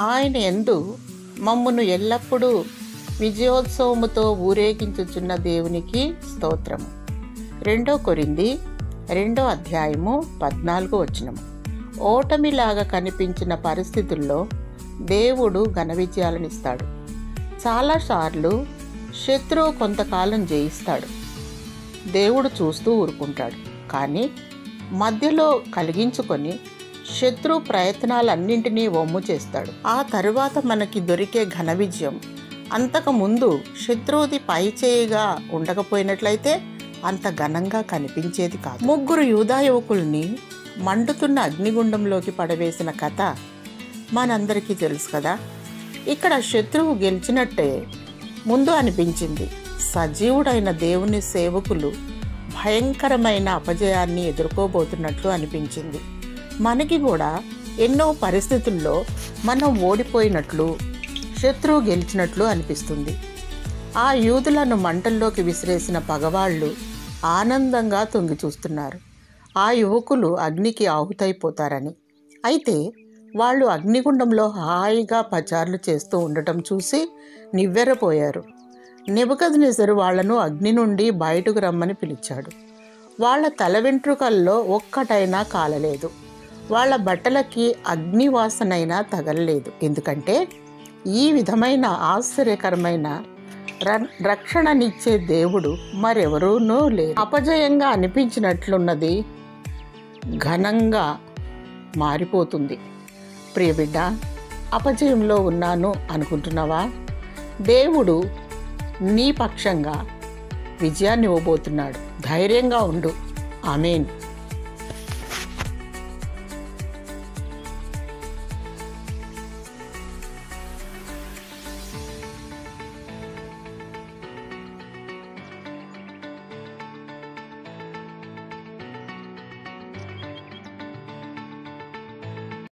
ఆయన యందు మమ్మును ఎల్లప్పుడూ విజయోత్సవముతో ఊరేగించుచున్న దేవునికి స్తోత్రము. 2 కొరింథీ 2:14. ఓటమిలాగా కనిపించిన పరిస్థితుల్లో దేవుడు ఘన విజయాలనిస్తాడు. చాలాసార్లు శత్రువు కొంతకాలం జయిస్తాడు, దేవుడు చూస్తూ ఊరుకుంటాడు. కానీ మధ్యలో కలిగించుకొని శత్రు ప్రయత్నాలన్నింటినీ వమ్ము చేస్తాడు. ఆ తరువాత మనకి దొరికే ఘన విజయం అంతకుముందు శత్రువుది పై చేయిగా ఉండకపోయినట్లయితే అంత ఘనంగా కనిపించేది కాదు. 3 యూదా యువకుల్ని మండుతున్న అగ్నిగుండంలోకి పడవేసిన కథ మనందరికీ తెలుసు కదా. ఇక్కడ శత్రువు గెలిచినట్టే ముందు అనిపించింది. సజీవుడైన దేవుని సేవకులు భయంకరమైన అపజయాన్ని ఎదుర్కోబోతున్నట్లు అనిపించింది. మనకి కూడా ఎన్నో పరిస్థితుల్లో మనం ఓడిపోయినట్లు, శత్రువు గెలిచినట్లు అనిపిస్తుంది. ఆ యూదులను మంటల్లోకి విసిరేసిన పగవాళ్ళు ఆనందంగా తొంగి చూస్తున్నారు, ఆ యువకులు అగ్నికి ఆహుతైపోతారని. అయితే వాళ్ళు అగ్నిగుండంలో హాయిగా పచార్లు చేస్తూ ఉండటం చూసి నివ్వెరపోయారు. నెబుకద్నెజరు వాళ్లను అగ్ని నుండి బయటకు రమ్మని పిలిచాడు. వాళ్ళ తల వెంట్రుకల్లో ఒక్కటైనా కాలలేదు, వాళ్ళ బట్టలకి అగ్నివాసనైనా తగలలేదు. ఎందుకంటే ఈ విధమైన ఆశ్చర్యకరమైన రక్షణనిచ్చే దేవుడు మరెవరూనూ లేరు. అపజయంగా అనిపించినట్లున్నది ఘనంగా మారిపోతుంది. ప్రియబిడ్డ, అపజయంలో ఉన్నాను అనుకుంటున్నావా? దేవుడు నీ పక్షంగా విజయాన్ని ఇవ్వబోతున్నాడు. ధైర్యంగా ఉండు. ఆమేన్.